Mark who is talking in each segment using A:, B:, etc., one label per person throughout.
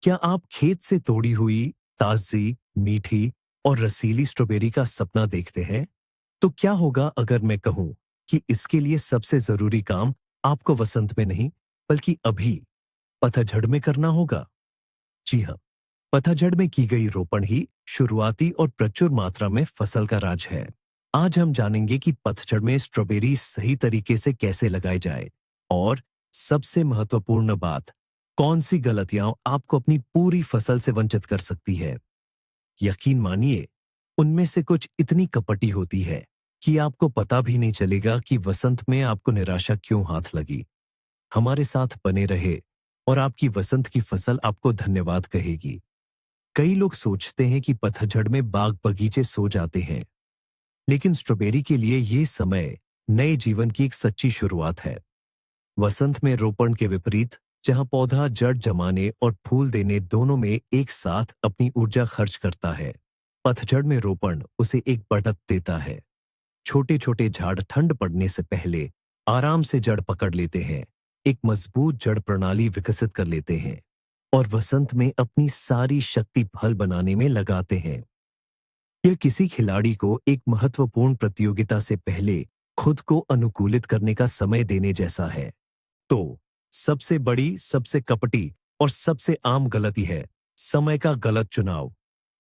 A: क्या आप खेत से तोड़ी हुई ताजी, मीठी और रसीली स्ट्रॉबेरी का सपना देखते हैं? तो क्या होगा अगर मैं कहूं कि इसके लिए सबसे जरूरी काम आपको वसंत में नहीं, बल्कि अभी पतझड़ में करना होगा? जी हाँ, पतझड़ में की गई रोपण ही शुरुआती और प्रचुर मात्रा में फसल का राज है। आज हम जानेंगे कि पतझड़ में स्ट्रॉबेरी सही तरीके से कैसे लगाई जाए और सबसे महत्वपूर्ण बात, कौन सी गलतियां आपको अपनी पूरी फसल से वंचित कर सकती है। यकीन मानिए, उनमें से कुछ इतनी कपटी होती है कि आपको पता भी नहीं चलेगा कि वसंत में आपको निराशा क्यों हाथ लगी। हमारे साथ बने रहे और आपकी वसंत की फसल आपको धन्यवाद कहेगी। कई लोग सोचते हैं कि पतझड़ में बाग बगीचे सो जाते हैं, लेकिन स्ट्रॉबेरी के लिए ये समय नए जीवन की एक सच्ची शुरुआत है। वसंत में रोपण के विपरीत, जहां पौधा जड़ जमाने और फूल देने दोनों में एक साथ अपनी ऊर्जा खर्च करता है, पतझड़ में रोपण उसे एक बढ़त देता है। छोटे छोटे झाड़ ठंड पड़ने से पहले आराम से जड़ पकड़ लेते हैं, एक मजबूत जड़ प्रणाली विकसित कर लेते हैं और वसंत में अपनी सारी शक्ति फल बनाने में लगाते हैं। यह किसी खिलाड़ी को एक महत्वपूर्ण प्रतियोगिता से पहले खुद को अनुकूलित करने का समय देने जैसा है। तो सबसे बड़ी, सबसे कपटी और सबसे आम गलती है समय का गलत चुनाव।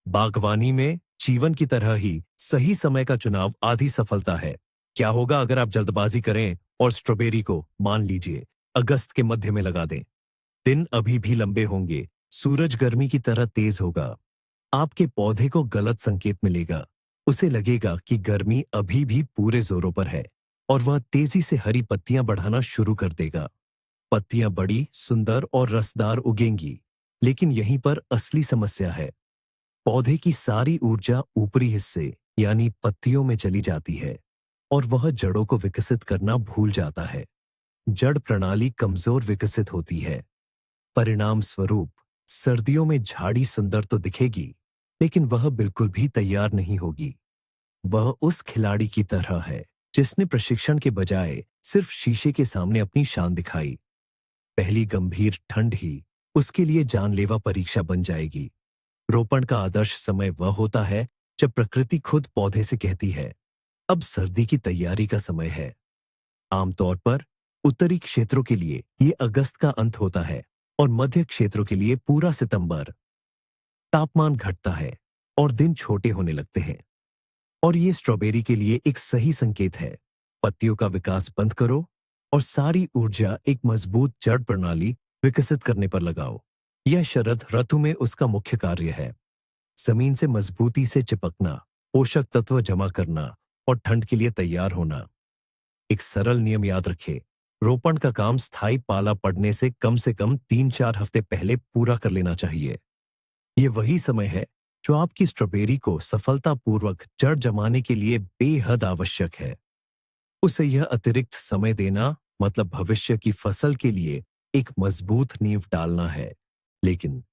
A: बागवानी में जीवन की तरह ही सही समय का चुनाव आधी सफलता है। क्या होगा अगर आप जल्दबाजी करें और स्ट्रॉबेरी को, मान लीजिए, अगस्त के मध्य में लगा दें? दिन अभी भी लंबे होंगे, सूरज गर्मी की तरह तेज होगा। आपके पौधे को गलत संकेत मिलेगा। उसे लगेगा कि गर्मी अभी भी पूरे जोरों पर है और वह तेजी से हरी पत्तियां बढ़ाना शुरू कर देगा। पत्तियां बड़ी, सुंदर और रसदार उगेंगी, लेकिन यहीं पर असली समस्या है। पौधे की सारी ऊर्जा ऊपरी हिस्से यानी पत्तियों में चली जाती है और वह जड़ों को विकसित करना भूल जाता है। जड़ प्रणाली कमजोर विकसित होती है। परिणाम स्वरूप सर्दियों में झाड़ी सुंदर तो दिखेगी, लेकिन वह बिल्कुल भी तैयार नहीं होगी। वह उस खिलाड़ी की तरह है जिसने प्रशिक्षण के बजाय सिर्फ शीशे के सामने अपनी शान दिखाई। पहली गंभीर ठंड ही उसके लिए जानलेवा परीक्षा बन जाएगी। रोपण का आदर्श समय वह होता है जब प्रकृति खुद पौधे से कहती है, अब सर्दी की तैयारी का समय है। आमतौर पर उत्तरी क्षेत्रों के लिए ये अगस्त का अंत होता है और मध्य क्षेत्रों के लिए पूरा सितंबर। तापमान घटता है और दिन छोटे होने लगते हैं और ये स्ट्रॉबेरी के लिए एक सही संकेत है। पत्तियों का विकास बंद करो और सारी ऊर्जा एक मजबूत जड़ प्रणाली विकसित करने पर लगाओ। यह शरद ऋतु में उसका मुख्य कार्य है। जमीन से मजबूती से चिपकना, पोषक तत्व जमा करना और ठंड के लिए तैयार होना। एक सरल नियम याद रखें, रोपण का काम स्थायी पाला पड़ने से कम 3-4 हफ्ते पहले पूरा कर लेना चाहिए। ये वही समय है जो आपकी स्ट्रॉबेरी को सफलतापूर्वक जड़ जमाने के लिए बेहद आवश्यक है। उसे यह अतिरिक्त समय देना मतलब भविष्य की फसल के लिए एक मजबूत नींव डालना है। लेकिन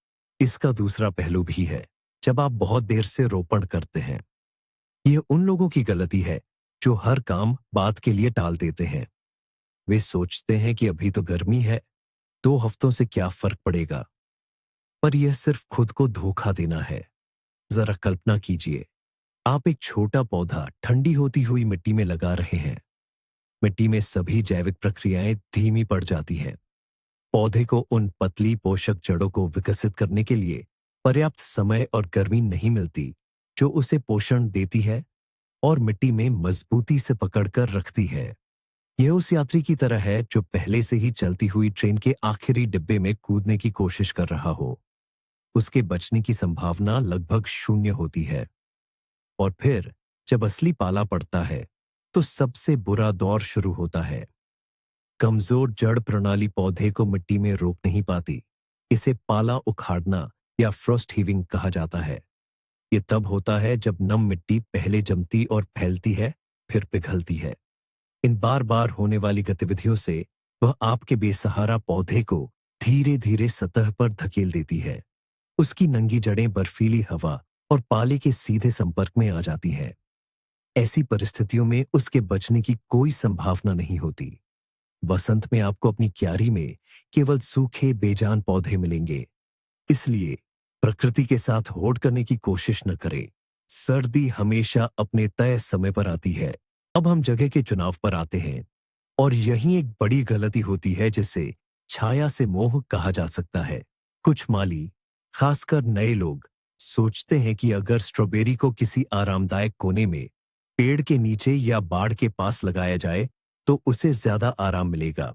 A: इसका दूसरा पहलू भी है। जब आप बहुत देर से रोपण करते हैं, यह उन लोगों की गलती है जो हर काम बाद के लिए टाल देते हैं। वे सोचते हैं कि अभी तो गर्मी है, 2 हफ्तों से क्या फर्क पड़ेगा। पर यह सिर्फ खुद को धोखा देना है। जरा कल्पना कीजिए, आप एक छोटा पौधा ठंडी होती हुई मिट्टी में लगा रहे हैं। मिट्टी में सभी जैविक प्रक्रियाएं धीमी पड़ जाती हैं। पौधे को उन पतली पोषक जड़ों को विकसित करने के लिए पर्याप्त समय और गर्मी नहीं मिलती जो उसे पोषण देती है और मिट्टी में मजबूती से पकड़कर रखती है। यह उस यात्री की तरह है जो पहले से ही चलती हुई ट्रेन के आखिरी डिब्बे में कूदने की कोशिश कर रहा हो। उसके बचने की संभावना लगभग शून्य होती है। और फिर जब असली पाला पड़ता है, तो सबसे बुरा दौर शुरू होता है। कमजोर जड़ प्रणाली पौधे को मिट्टी में रोक नहीं पाती। इसे पाला उखाड़ना या फ्रॉस्ट हीविंग कहा जाता है। ये तब होता है जब नम मिट्टी पहले जमती और फैलती है, फिर पिघलती है। इन बार बार होने वाली गतिविधियों से वह आपके बेसहारा पौधे को धीरे धीरे सतह पर धकेल देती है। उसकी नंगी जड़ें बर्फीली हवा और पाले के सीधे संपर्क में आ जाती हैं। ऐसी परिस्थितियों में उसके बचने की कोई संभावना नहीं होती। वसंत में आपको अपनी क्यारी में केवल सूखे बेजान पौधे मिलेंगे। इसलिए प्रकृति के साथ होड़ करने की कोशिश न करें। सर्दी हमेशा अपने तय समय पर आती है। अब हम जगह के चुनाव पर आते हैं और यही एक बड़ी गलती होती है जिसे छाया से मोह कहा जा सकता है। कुछ माली, खासकर नए लोग, सोचते हैं कि अगर स्ट्रॉबेरी को किसी आरामदायक कोने में, पेड़ के नीचे या बाड़ के पास लगाया जाए तो उसे ज्यादा आराम मिलेगा।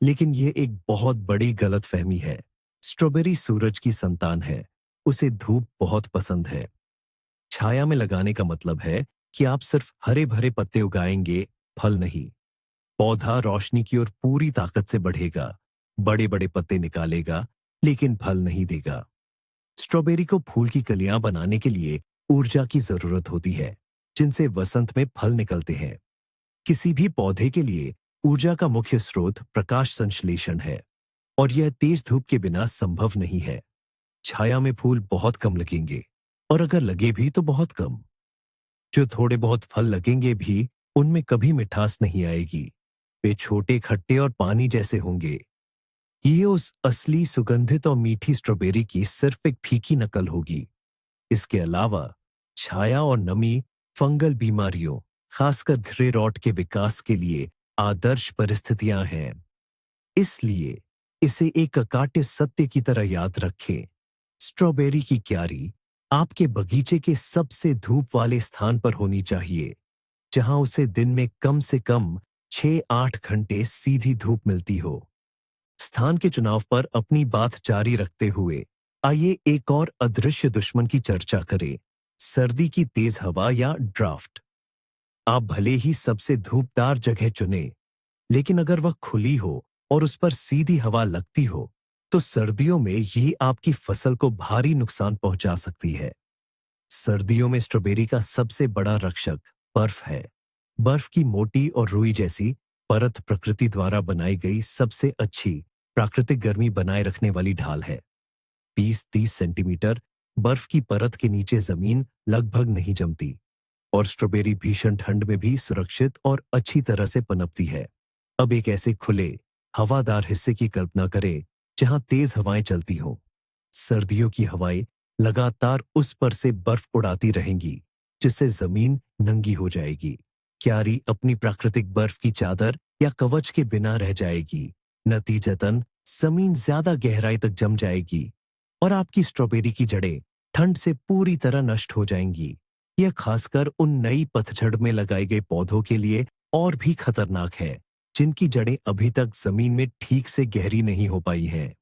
A: लेकिन यह एक बहुत बड़ी गलतफहमी है। स्ट्रॉबेरी सूरज की संतान है। उसे धूप बहुत पसंद है। छाया में लगाने का मतलब है कि आप सिर्फ हरे भरे पत्ते उगाएंगे, फल नहीं। पौधा रोशनी की ओर पूरी ताकत से बढ़ेगा, बड़े बड़े पत्ते निकालेगा, लेकिन फल नहीं देगा। स्ट्रॉबेरी को फूल की कलियां बनाने के लिए ऊर्जा की जरूरत होती है, जिनसे वसंत में फल निकलते हैं। किसी भी पौधे के लिए ऊर्जा का मुख्य स्रोत प्रकाश संश्लेषण है, और यह तेज धूप के बिना संभव नहीं है। छाया में फूल बहुत कम लगेंगे, और अगर लगे भी तो बहुत कम। जो थोड़े बहुत फल लगेंगे भी, उनमें कभी मिठास नहीं आएगी। वे छोटे, खट्टे और पानी जैसे होंगे। ये उस असली सुगंधित और मीठी स्ट्रॉबेरी की सिर्फ एक फीकी नकल होगी। इसके अलावा छाया और नमी फंगल बीमारियों, खासकर ग्रे रॉट के विकास के लिए आदर्श परिस्थितियां हैं। इसलिए इसे एक अकाट्य सत्य की तरह याद रखें। स्ट्रॉबेरी की क्यारी आपके बगीचे के सबसे धूप वाले स्थान पर होनी चाहिए, जहां उसे दिन में कम से कम 6-8 घंटे सीधी धूप मिलती हो। स्थान के चुनाव पर अपनी बात जारी रखते हुए आइए एक और अदृश्य दुश्मन की चर्चा करें, सर्दी की तेज हवा या ड्राफ्ट। आप भले ही सबसे धूपदार जगह चुने, लेकिन अगर वह खुली हो और उस पर सीधी हवा लगती हो, तो सर्दियों में ये आपकी फसल को भारी नुकसान पहुंचा सकती है। सर्दियों में स्ट्रॉबेरी का सबसे बड़ा रक्षक बर्फ है। बर्फ की मोटी और रुई जैसी परत प्रकृति द्वारा बनाई गई सबसे अच्छी प्राकृतिक गर्मी बनाए रखने वाली ढाल है। 20-30 सेंटीमीटर बर्फ की परत के नीचे जमीन लगभग नहीं जमती, और स्ट्रॉबेरी भीषण ठंड में भी सुरक्षित और अच्छी तरह से पनपती है। अब एक ऐसे खुले, हवादार हिस्से की कल्पना करें जहां तेज हवाएं चलती हों। सर्दियों की हवाएं लगातार उस पर से बर्फ उड़ाती रहेंगी, जिससे जमीन नंगी हो जाएगी। क्यारी अपनी प्राकृतिक बर्फ की चादर या कवच के बिना रह जाएगी। नतीजतन जमीन ज्यादा गहराई तक जम जाएगी और आपकी स्ट्रॉबेरी की जड़ें ठंड से पूरी तरह नष्ट हो जाएंगी। यह खासकर उन नई पतझड़ में लगाए गए पौधों के लिए और भी खतरनाक है, जिनकी जड़ें अभी तक जमीन में ठीक से गहरी नहीं हो पाई हैं।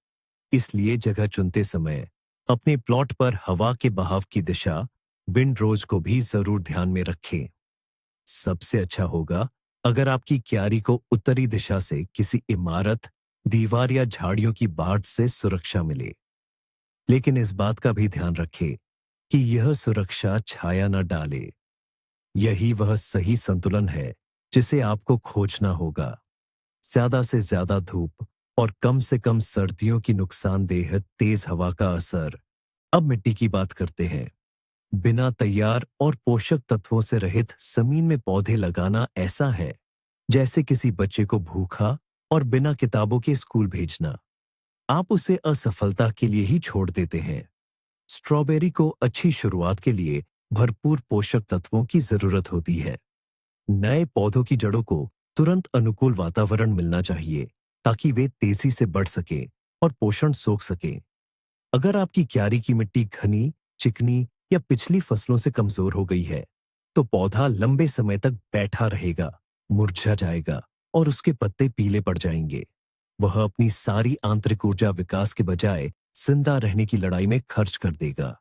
A: इसलिए जगह चुनते समय अपने प्लॉट पर हवा के बहाव की दिशा, विंड रोज को भी जरूर ध्यान में रखें। सबसे अच्छा होगा अगर आपकी क्यारी को उत्तरी दिशा से किसी इमारत, दीवार या झाड़ियों की बाढ़ से सुरक्षा मिले। लेकिन इस बात का भी ध्यान रखें कि यह सुरक्षा छाया न डाले। यही वह सही संतुलन है जिसे आपको खोजना होगा। ज्यादा से ज्यादा धूप और कम से कम सर्दियों की नुकसानदेह तेज हवा का असर। अब मिट्टी की बात करते हैं। बिना तैयार और पोषक तत्वों से रहित जमीन में पौधे लगाना ऐसा है जैसे किसी बच्चे को भूखा और बिना किताबों के स्कूल भेजना। आप उसे असफलता के लिए ही छोड़ देते हैं। स्ट्रॉबेरी को अच्छी शुरुआत के लिए भरपूर पोषक तत्वों की जरूरत होती है। नए पौधों की जड़ों को तुरंत अनुकूल वातावरण मिलना चाहिए, ताकि वे तेजी से बढ़ सकें और पोषण सोख सकें। अगर आपकी क्यारी की मिट्टी घनी, चिकनी या पिछली फसलों से कमजोर हो गई है, तो पौधा लंबे समय तक बैठा रहेगा, मुरझा जाएगा और उसके पत्ते पीले पड़ जाएंगे। वह अपनी सारी आंतरिक ऊर्जा विकास के बजाय जिंदा रहने की लड़ाई में खर्च कर देगा।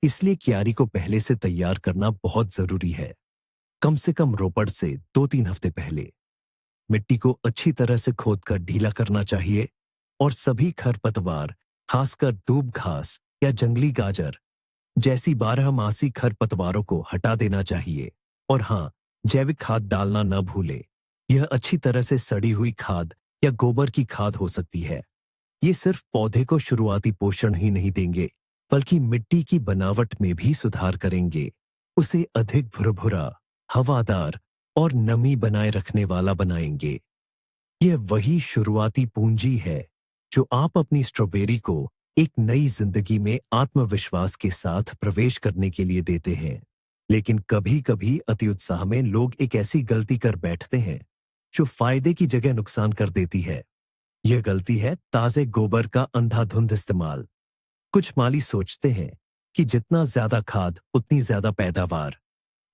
A: इसलिए क्यारी को पहले से तैयार करना बहुत जरूरी है। कम से कम रोपड़ से 2-3 हफ्ते पहले मिट्टी को अच्छी तरह से खोदकर ढीला करना चाहिए, और सभी खरपतवार, खासकर दूब घास या जंगली गाजर जैसी बारहमासी खरपतवारों को हटा देना चाहिए। और हाँ, जैविक खाद डालना न भूले। यह अच्छी तरह से सड़ी हुई खाद या गोबर की खाद हो सकती है। ये सिर्फ पौधे को शुरुआती पोषण ही नहीं देंगे, बल्कि मिट्टी की बनावट में भी सुधार करेंगे। उसे अधिक भुरभुरा, हवादार और नमी बनाए रखने वाला बनाएंगे। यह वही शुरुआती पूंजी है जो आप अपनी स्ट्रॉबेरी को एक नई जिंदगी में आत्मविश्वास के साथ प्रवेश करने के लिए देते हैं। लेकिन कभी-कभी अति उत्साह में लोग एक ऐसी गलती कर बैठते हैं जो फायदे की जगह नुकसान कर देती है। यह गलती है ताजे गोबर का अंधाधुंध इस्तेमाल। कुछ माली सोचते हैं कि जितना ज्यादा खाद उतनी ज्यादा पैदावार,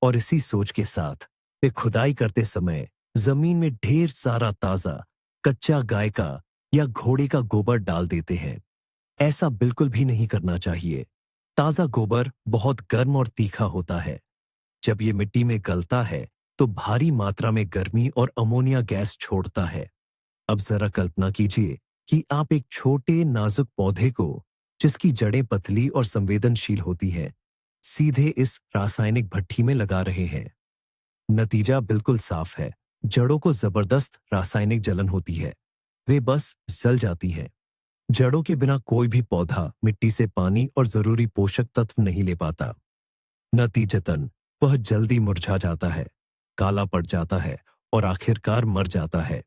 A: और इसी सोच के साथ वे खुदाई करते समय जमीन में ढेर सारा ताजा कच्चा गाय का या घोड़े का गोबर डाल देते हैं। ऐसा बिल्कुल भी नहीं करना चाहिए। ताजा गोबर बहुत गर्म और तीखा होता है। जब ये मिट्टी में गलता है तो भारी मात्रा में गर्मी और अमोनिया गैस छोड़ता है। अब जरा कल्पना कीजिए कि आप एक छोटे नाजुक पौधे को, जिसकी जड़ें पतली और संवेदनशील होती हैं, सीधे इस रासायनिक भट्ठी में लगा रहे हैं। नतीजा बिल्कुल साफ है। जड़ों को जबरदस्त रासायनिक जलन होती है। वे बस जल जाती हैं। जड़ों के बिना कोई भी पौधा मिट्टी से पानी और जरूरी पोषक तत्व नहीं ले पाता। नतीजतन वह जल्दी मुरझा जाता है, काला पड़ जाता है और आखिरकार मर जाता है।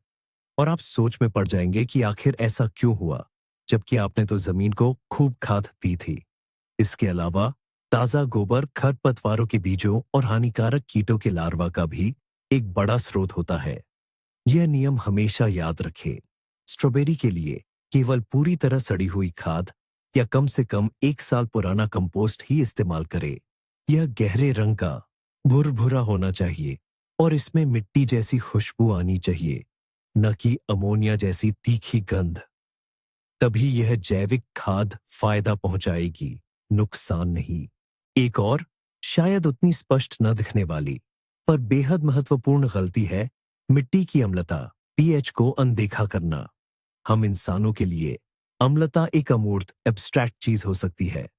A: और आप सोच में पड़ जाएंगे कि आखिर ऐसा क्यों हुआ, जबकि आपने तो जमीन को खूब खाद दी थी। इसके अलावा ताजा गोबर खरपतवारों के बीजों और हानिकारक कीटों के लार्वा का भी एक बड़ा स्रोत होता है। यह नियम हमेशा याद रखें। स्ट्रॉबेरी के लिए केवल पूरी तरह सड़ी हुई खाद या कम से कम 1 साल पुराना कंपोस्ट ही इस्तेमाल करें। यह गहरे रंग का भुरभुरा होना चाहिए और इसमें मिट्टी जैसी खुशबू आनी चाहिए, न कि अमोनिया जैसी तीखी गंध। तभी यह जैविक खाद फायदा पहुंचाएगी, नुकसान नहीं। एक और, शायद उतनी स्पष्ट न दिखने वाली पर बेहद महत्वपूर्ण गलती है मिट्टी की अम्लता, पीएच को अनदेखा करना। हम इंसानों के लिए अम्लता एक अमूर्त एब्स्ट्रैक्ट चीज हो सकती है,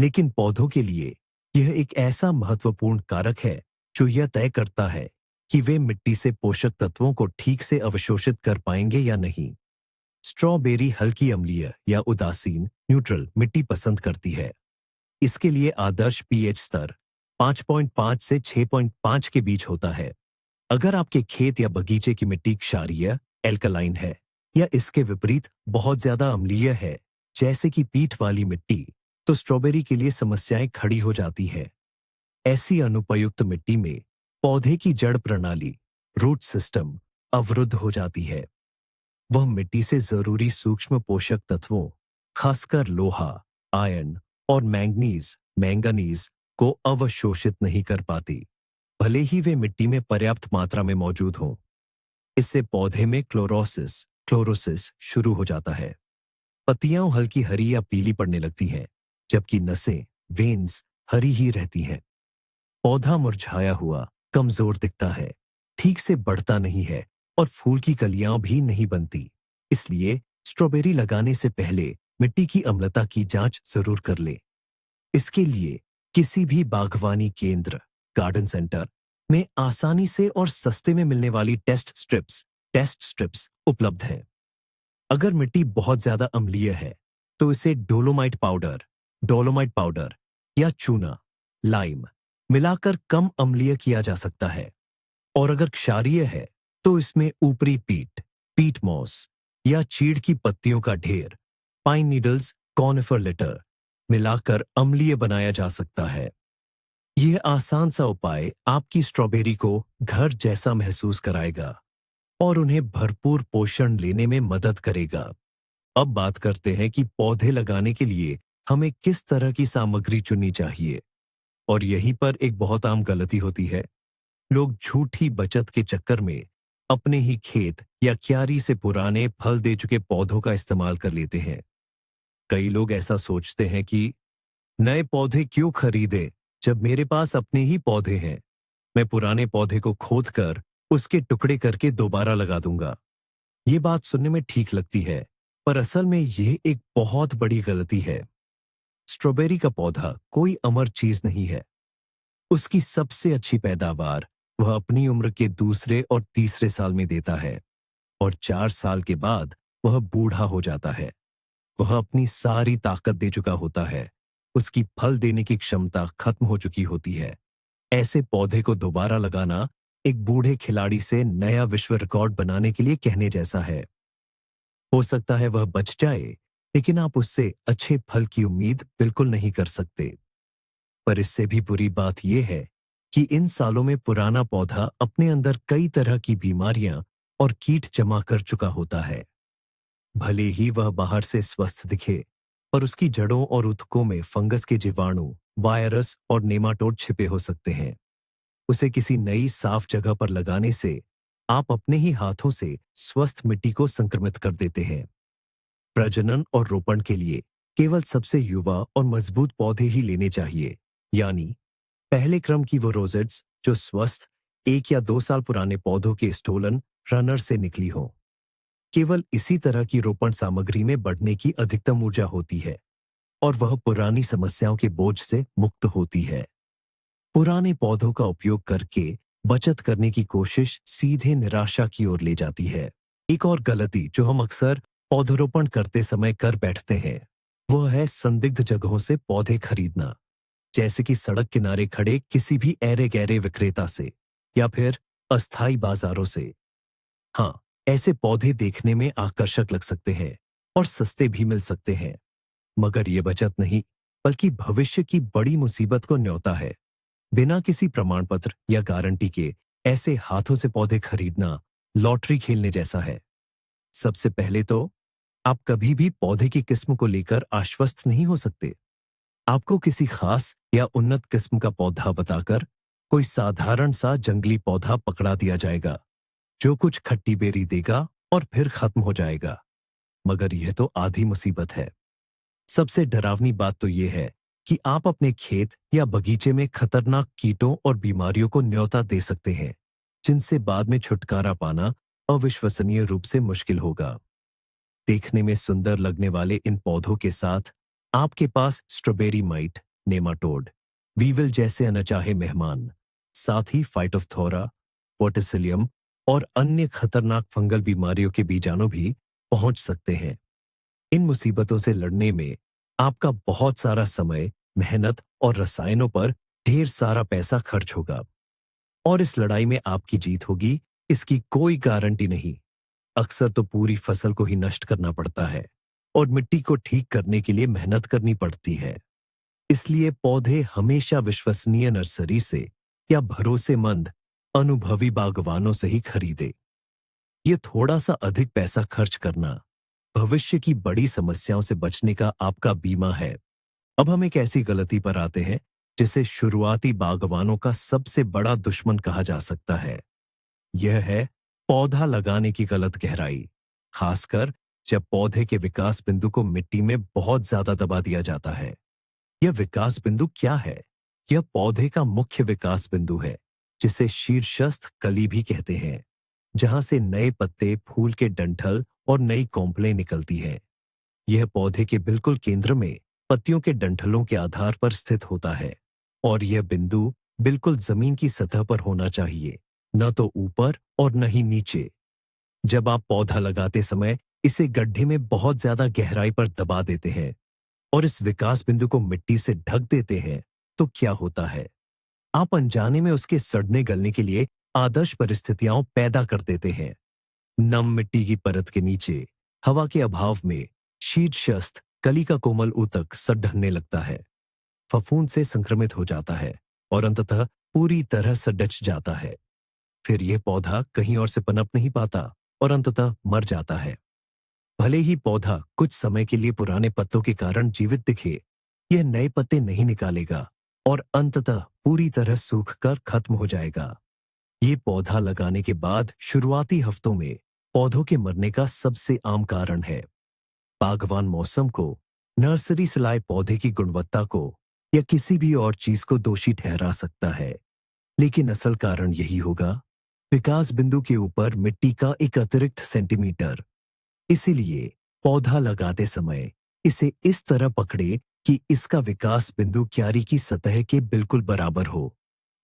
A: लेकिन पौधों के लिए यह एक ऐसा महत्वपूर्ण कारक है जो यह तय करता है कि वे मिट्टी से पोषक तत्वों को ठीक से अवशोषित कर पाएंगे या नहीं। स्ट्रॉबेरी हल्की अम्लीय या उदासीन न्यूट्रल मिट्टी पसंद करती है। इसके लिए आदर्श पीएच स्तर 5.5 से 6.5 के बीच होता है। अगर आपके खेत या बगीचे की मिट्टी क्षारीय एल्कलाइन है या इसके विपरीत बहुत ज्यादा अम्लीय है, जैसे कि पीठ वाली मिट्टी, तो स्ट्रॉबेरी के लिए समस्याएं खड़ी हो जाती हैं। ऐसी अनुपयुक्त मिट्टी में पौधे की जड़ प्रणाली, रूट सिस्टम, अवरुद्ध हो जाती है। वह मिट्टी से जरूरी सूक्ष्म पोषक तत्वों, खासकर लोहा, आयरन और मैंगनीज को अवशोषित नहीं कर पाती, भले ही वे मिट्टी में पर्याप्त मात्रा में मौजूद हों। इससे पौधे में क्लोरोसिस शुरू हो जाता है। पत्तियां हल्की हरी या पीली पड़ने लगती हैं, जबकि नसें, वेन्स हरी ही रहती हैं। पौधा मुरझाया हुआ, कमजोर दिखता है, ठीक से बढ़ता नहीं है और फूल की कलियां भी नहीं बनती। इसलिए स्ट्रॉबेरी लगाने से पहले मिट्टी की अम्लता की जांच जरूर कर ले। इसके लिए किसी भी बागवानी केंद्र, गार्डन सेंटर में आसानी से और सस्ते में मिलने वाली टेस्ट स्ट्रिप्स उपलब्ध हैं। अगर मिट्टी बहुत ज्यादा अम्लीय है तो इसे डोलोमाइट पाउडर या चूना, लाइम मिलाकर कम अम्लीय किया जा सकता है। और अगर क्षारीय है तो इसमें ऊपरी पीट मॉस या चीड़ की पत्तियों का ढेर, पाइन नीडल्स, कॉनिफर लिटर मिलाकर अम्लीय बनाया जा सकता है। यह आसान सा उपाय आपकी स्ट्रॉबेरी को घर जैसा महसूस कराएगा और उन्हें भरपूर पोषण लेने में मदद करेगा। अब बात करते हैं कि पौधे लगाने के लिए हमें किस तरह की सामग्री चुननी चाहिए। और यहीं पर एक बहुत आम गलती होती है। लोग झूठी बचत के चक्कर में अपने ही खेत या क्यारी से पुराने फल दे चुके पौधों का इस्तेमाल कर लेते हैं। कई लोग ऐसा सोचते हैं कि नए पौधे क्यों खरीदें जब मेरे पास अपने ही पौधे हैं, मैं पुराने पौधे को खोद कर उसके टुकड़े करके दोबारा लगा दूंगा। ये बात सुनने में ठीक लगती है, पर असल में यह एक बहुत बड़ी गलती है। स्ट्रॉबेरी का पौधा कोई अमर चीज नहीं है। उसकी सबसे अच्छी पैदावार वह अपनी उम्र के दूसरे और तीसरे साल में देता है और 4 साल के बाद वह बूढ़ा हो जाता है। वह अपनी सारी ताकत दे चुका होता है, उसकी फल देने की क्षमता खत्म हो चुकी होती है। ऐसे पौधे को दोबारा लगाना एक बूढ़े खिलाड़ी से नया विश्व रिकॉर्ड बनाने के लिए कहने जैसा है। हो सकता है वह बच जाए, लेकिन आप उससे अच्छे फल की उम्मीद बिल्कुल नहीं कर सकते। पर इससे भी बुरी बात यह है कि इन सालों में पुराना पौधा अपने अंदर कई तरह की बीमारियां और कीट जमा कर चुका होता है। भले ही वह बाहर से स्वस्थ दिखे, पर उसकी जड़ों और ऊतकों में फंगस के जीवाणु, वायरस और नेमाटोड छिपे हो सकते हैं। उसे किसी नई साफ जगह पर लगाने से आप अपने ही हाथों से स्वस्थ मिट्टी को संक्रमित कर देते हैं। प्रजनन और रोपण के लिए केवल सबसे युवा और मजबूत पौधे ही लेने चाहिए, यानी पहले क्रम की वो रोजेट्स जो स्वस्थ 1 या 2 साल पुराने पौधों के स्टोलन रनर से निकली हो। केवल इसी तरह की रोपण सामग्री में बढ़ने की अधिकतम ऊर्जा होती है और वह पुरानी समस्याओं के बोझ से मुक्त होती है। पुराने पौधों का उपयोग करके बचत करने की कोशिश सीधे निराशा की ओर ले जाती है। एक और गलती जो हम अक्सर पौधरोपण करते समय कर बैठते हैं, वह है संदिग्ध जगहों से पौधे खरीदना, जैसे कि सड़क किनारे खड़े किसी भी ऐरे गैरे विक्रेता से या फिर अस्थायी बाजारों से। हाँ, ऐसे पौधे देखने में आकर्षक लग सकते हैं और सस्ते भी मिल सकते हैं, मगर ये बचत नहीं, बल्कि भविष्य की बड़ी मुसीबत को न्योता है। बिना किसी प्रमाण पत्र या गारंटी के ऐसे हाथों से पौधे खरीदना लॉटरी खेलने जैसा है। सबसे पहले तो आप कभी भी पौधे की किस्म को लेकर आश्वस्त नहीं हो सकते। आपको किसी खास या उन्नत किस्म का पौधा बताकर कोई साधारण सा जंगली पौधा पकड़ा दिया जाएगा, जो कुछ खट्टी बेरी देगा और फिर खत्म हो जाएगा। मगर यह तो आधी मुसीबत है। सबसे डरावनी बात तो यह है कि आप अपने खेत या बगीचे में खतरनाक कीटों और बीमारियों को न्योता दे सकते हैं, जिनसे बाद में छुटकारा पाना अविश्वसनीय रूप से मुश्किल होगा। देखने में सुंदर लगने वाले इन पौधों के साथ आपके पास स्ट्रॉबेरी माइट, नेमाटोड, वीविल जैसे अनचाहे मेहमान, साथ ही फाइटोफथोरा, पोर्टिसिलियम और अन्य खतरनाक फंगल बीमारियों के बीजाणु भी पहुंच सकते हैं। इन मुसीबतों से लड़ने में आपका बहुत सारा समय, मेहनत और रसायनों पर ढेर सारा पैसा खर्च होगा और इस लड़ाई में आपकी जीत होगी, इसकी कोई गारंटी नहीं। अक्सर तो पूरी फसल को ही नष्ट करना पड़ता है और मिट्टी को ठीक करने के लिए मेहनत करनी पड़ती है। इसलिए पौधे हमेशा विश्वसनीय नर्सरी से या भरोसेमंद अनुभवी बागवानों से ही खरीदे। ये थोड़ा सा अधिक पैसा खर्च करना भविष्य की बड़ी समस्याओं से बचने का आपका बीमा है। अब हम एक ऐसी गलती पर आते हैं जिसे शुरुआती बागवानों का सबसे बड़ा दुश्मन कहा जा सकता है। यह है पौधा लगाने की गलत गहराई, खासकर जब पौधे के विकास बिंदु को मिट्टी में बहुत ज्यादा दबा दिया जाता है। यह विकास बिंदु क्या है? यह पौधे का मुख्य विकास बिंदु है, जिसे शीर्षस्थ कली भी कहते हैं, जहां से नए पत्ते, फूल के डंठल और नई कौंपलें निकलती हैं। यह पौधे के बिल्कुल केंद्र में पत्तियों के डंठलों के आधार पर स्थित होता है और यह बिंदु बिल्कुल जमीन की सतह पर होना चाहिए, न तो ऊपर और न ही नीचे। जब आप पौधा लगाते समय इसे गड्ढे में बहुत ज्यादा गहराई पर दबा देते हैं और इस विकास बिंदु को मिट्टी से ढक देते हैं, तो क्या होता है? आप अनजाने में उसके सड़ने गलने के लिए आदर्श परिस्थितियां पैदा कर देते हैं। नम मिट्टी की परत के नीचे हवा के अभाव में शीर्षस्थ कली का कोमल ऊतक सड़ने लगता है, फफूंद से संक्रमित हो जाता है और अंततः पूरी तरह से डच जाता है। फिर यह पौधा कहीं और से पनप नहीं पाता और अंततः मर जाता है। भले ही पौधा कुछ समय के लिए पुराने पत्तों के कारण जीवित दिखे, यह नए पत्ते नहीं निकालेगा और अंततः पूरी तरह सूखकर खत्म हो जाएगा। ये पौधा लगाने के बाद शुरुआती हफ्तों में पौधों के मरने का सबसे आम कारण है। बागवान मौसम को, नर्सरी से लाए पौधे की गुणवत्ता को या किसी भी और चीज को दोषी ठहरा सकता है, लेकिन असल कारण यही होगा विकास बिंदु के ऊपर मिट्टी का एक अतिरिक्त सेंटीमीटर। इसीलिए पौधा लगाते समय इसे इस तरह पकड़े कि इसका विकास बिंदु क्यारी की सतह के बिल्कुल बराबर हो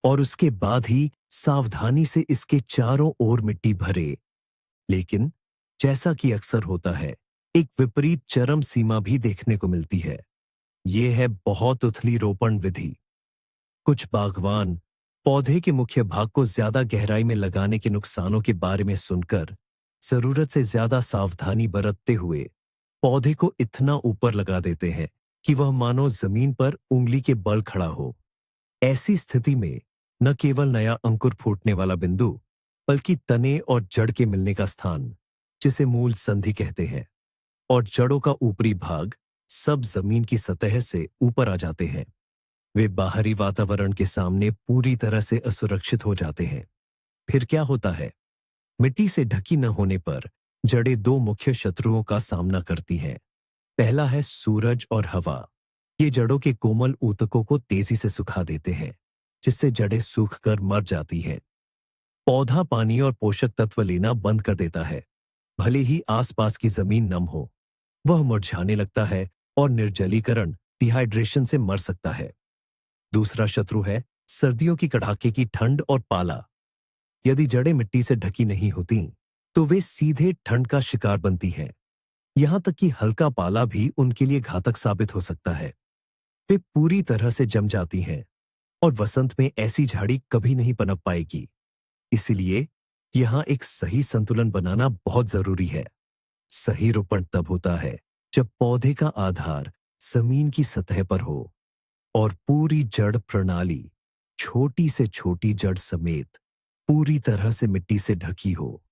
A: और उसके बाद ही सावधानी से इसके चारों ओर मिट्टी भरे। लेकिन जैसा कि अक्सर होता है, एक विपरीत चरम सीमा भी देखने को मिलती है। यह है बहुत उथली रोपण विधि। कुछ बागवान पौधे के मुख्य भाग को ज्यादा गहराई में लगाने के नुकसानों के बारे में सुनकर जरूरत से ज्यादा सावधानी बरतते हुए पौधे को इतना ऊपर लगा देते हैं कि वह मानो जमीन पर उंगली के बल खड़ा हो। ऐसी स्थिति में न केवल नया अंकुर फूटने वाला बिंदु, बल्कि तने और जड़ के मिलने का स्थान, जिसे मूल संधि कहते हैं, और जड़ों का ऊपरी भाग सब जमीन की सतह से ऊपर आ जाते हैं। वे बाहरी वातावरण के सामने पूरी तरह से असुरक्षित हो जाते हैं। फिर क्या होता है? मिट्टी से ढकी न होने पर जड़ें दो मुख्य शत्रुओं का सामना करती हैं। पहला है सूरज और हवा। ये जड़ों के कोमल ऊतकों को तेजी से सुखा देते हैं, जिससे जड़ें सूखकर मर जाती हैं। पौधा पानी और पोषक तत्व लेना बंद कर देता है। भले ही आसपास की जमीन नम हो, वह मुरझाने लगता है और निर्जलीकरण, डिहाइड्रेशन से मर सकता है। दूसरा शत्रु है सर्दियों की कड़ाके की ठंड और पाला। यदि जड़ें मिट्टी से ढकी नहीं होती, तो वे सीधे ठंड का शिकार बनती हैं। यहां तक कि हल्का पाला भी उनके लिए घातक साबित हो सकता है। वे पूरी तरह से जम जाती हैं और वसंत में ऐसी झाड़ी कभी नहीं पनप पाएगी। इसलिए यहां एक सही संतुलन बनाना बहुत जरूरी है। सही रोपण तब होता है जब पौधे का आधार जमीन की सतह पर हो और पूरी जड़ प्रणाली, छोटी से छोटी जड़ समेत, पूरी तरह से मिट्टी से ढकी हो।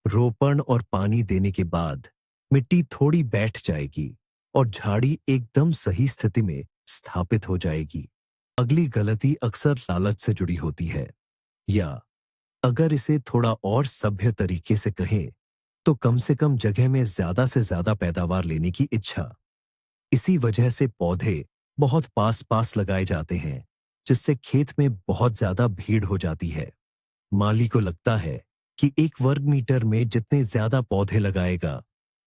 A: रोपण और पानी देने के बाद मिट्टी थोड़ी बैठ जाएगी और झाड़ी एकदम सही स्थिति में स्थापित हो जाएगी। अगली गलती अक्सर लालच से जुड़ी होती है, या अगर इसे थोड़ा और सभ्य तरीके से कहें, तो कम से कम जगह में ज्यादा से ज्यादा पैदावार लेने की इच्छा। इसी वजह से पौधे बहुत पास पास लगाए जाते हैं, जिससे खेत में बहुत ज्यादा भीड़ हो जाती है। माली को लगता है कि 1 वर्ग मीटर में जितने ज्यादा पौधे लगाएगा,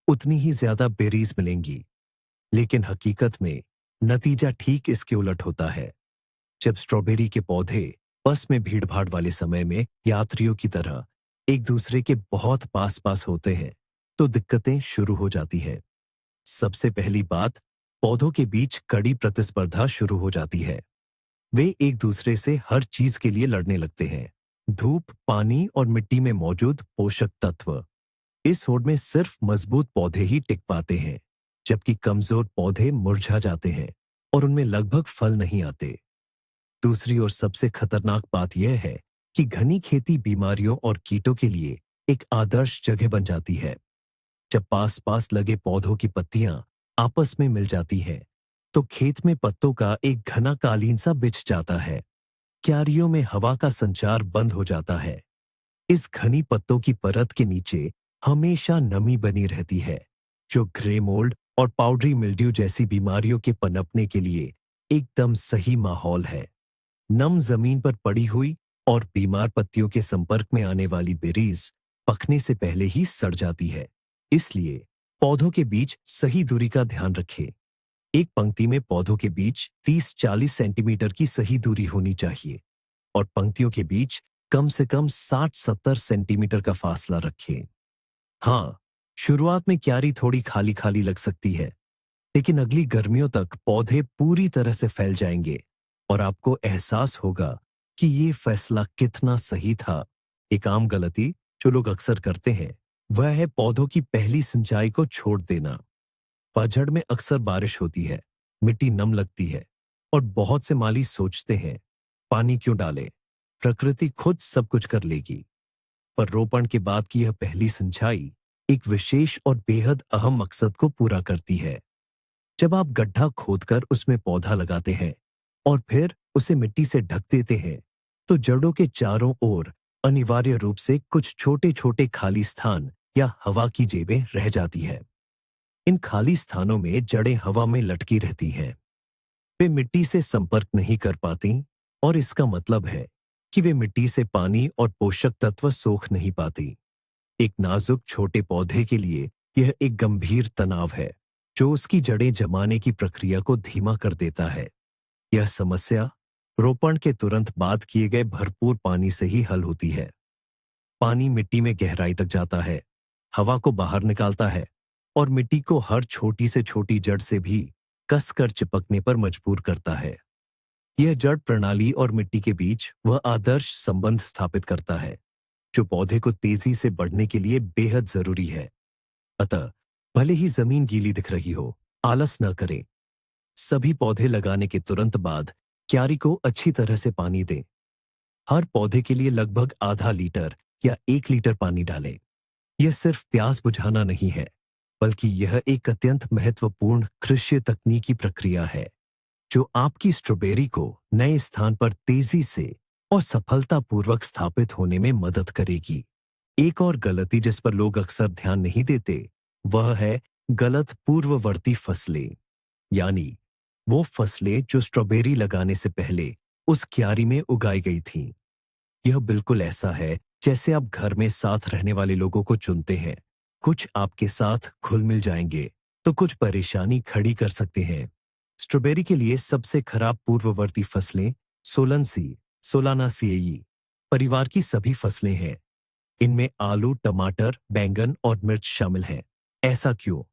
A: उतनी ही ज्यादा बेरीज मिलेंगी। लेकिन हकीकत में नतीजा ठीक इसके उलट होता है। जब स्ट्रॉबेरी के पौधे बस में भीड़-भाड़ वाले समय में यात्रियों की तरह एक दूसरे के बहुत पास-पास होते हैं, तो दिक्कतें शुरू हो जाती हैं। सबसे पहली बात, पौधों के बीच कड़ी प्रतिस्पर्धा शुरू हो जाती है। वे एक दूसरे से हर चीज के लिए लड़ने लगते हैं। धूप, पानी और मिट्टी में मौजूद पोषक तत्व। इस होड़ में सिर्फ मजबूत पौधे ही टिक पाते हैं, जबकि कमजोर पौधे मुरझा जाते हैं और उनमें लगभग फल नहीं आते। दूसरी ओर सबसे खतरनाक बात यह है कि घनी खेती बीमारियों और कीटों के लिए एक आदर्श जगह बन जाती है। जब पास पास लगे पौधों की पत्तियां आपस में मिल जाती हैं, तो खेत में पत्तों का एक घना कालीन सा बिछ जाता है। क्यारियों में हवा का संचार बंद हो जाता है। इस घनी पत्तों की परत के नीचे हमेशा नमी बनी रहती है, जो ग्रे मोल्ड और पाउडरी मिल्ड्यू जैसी बीमारियों के पनपने के लिए एकदम सही माहौल है। नम जमीन पर पड़ी हुई और बीमार पत्तियों के संपर्क में आने वाली बेरीज पकने से पहले ही सड़ जाती है। इसलिए पौधों के बीच सही दूरी का ध्यान रखें। एक पंक्ति में पौधों के बीच 30-40 सेंटीमीटर की सही दूरी होनी चाहिए और पंक्तियों के बीच कम से कम 60-70 सेंटीमीटर का फासला रखें। हाँ, शुरुआत में क्यारी थोड़ी खाली खाली लग सकती है, लेकिन अगली गर्मियों तक पौधे पूरी तरह से फैल जाएंगे और आपको एहसास होगा कि ये फैसला कितना सही था। एक आम गलती जो लोग अक्सर करते हैं, वह है पौधों की पहली सिंचाई को छोड़ देना। पतझड़ में अक्सर बारिश होती है, मिट्टी नम लगती है और बहुत से माली सोचते हैं, पानी क्यों डालें, प्रकृति खुद सब कुछ कर लेगी। पर रोपण के बाद की यह पहली सिंचाई एक विशेष और बेहद अहम मकसद को पूरा करती है। जब आप गड्ढा खोदकर उसमें पौधा लगाते हैं और फिर उसे मिट्टी से ढक देते हैं, तो जड़ों के चारों ओर अनिवार्य रूप से कुछ छोटे छोटे खाली स्थान या हवा की जेबें रह जाती है। इन खाली स्थानों में जड़ें हवा में लटकी रहती हैं। वे मिट्टी से संपर्क नहीं कर पाती और इसका मतलब है कि वे मिट्टी से पानी और पोषक तत्व सोख नहीं पाती। एक नाजुक छोटे पौधे के लिए यह एक गंभीर तनाव है, जो उसकी जड़ें जमाने की प्रक्रिया को धीमा कर देता है। यह समस्या रोपण के तुरंत बाद किए गए भरपूर पानी से ही हल होती है। पानी मिट्टी में गहराई तक जाता है, हवा को बाहर निकालता है और मिट्टी को हर छोटी से छोटी जड़ से भी कसकर चिपकने पर मजबूर करता है। यह जड़ प्रणाली और मिट्टी के बीच वह आदर्श संबंध स्थापित करता है, जो पौधे को तेजी से बढ़ने के लिए बेहद जरूरी है। अतः भले ही जमीन गीली दिख रही हो, आलस न करें। सभी पौधे लगाने के तुरंत बाद क्यारी को अच्छी तरह से पानी दें। हर पौधे के लिए लगभग आधा लीटर या 1 लीटर पानी डालें। यह सिर्फ प्यास बुझाना नहीं है, बल्कि यह एक अत्यंत महत्वपूर्ण कृषि तकनीकी प्रक्रिया है जो आपकी स्ट्रॉबेरी को नए स्थान पर तेजी से और सफलतापूर्वक स्थापित होने में मदद करेगी। एक और गलती जिस पर लोग अक्सर ध्यान नहीं देते, वह है गलत पूर्ववर्ती फसलें। यानी वो फसलें जो स्ट्रॉबेरी लगाने से पहले उस क्यारी में उगाई गई थीं। यह बिल्कुल ऐसा है जैसे आप घर में साथ रहने वाले लोगों को चुनते हैं। कुछ आपके साथ घुल मिल जाएंगे, तो कुछ परेशानी खड़ी कर सकते हैं। स्ट्रॉबेरी के लिए सबसे खराब पूर्ववर्ती फसलें सोलनसी, सोलानासिएई परिवार की सभी फसलें हैं। इनमें आलू, टमाटर, बैंगन और मिर्च शामिल हैं। ऐसा क्यों?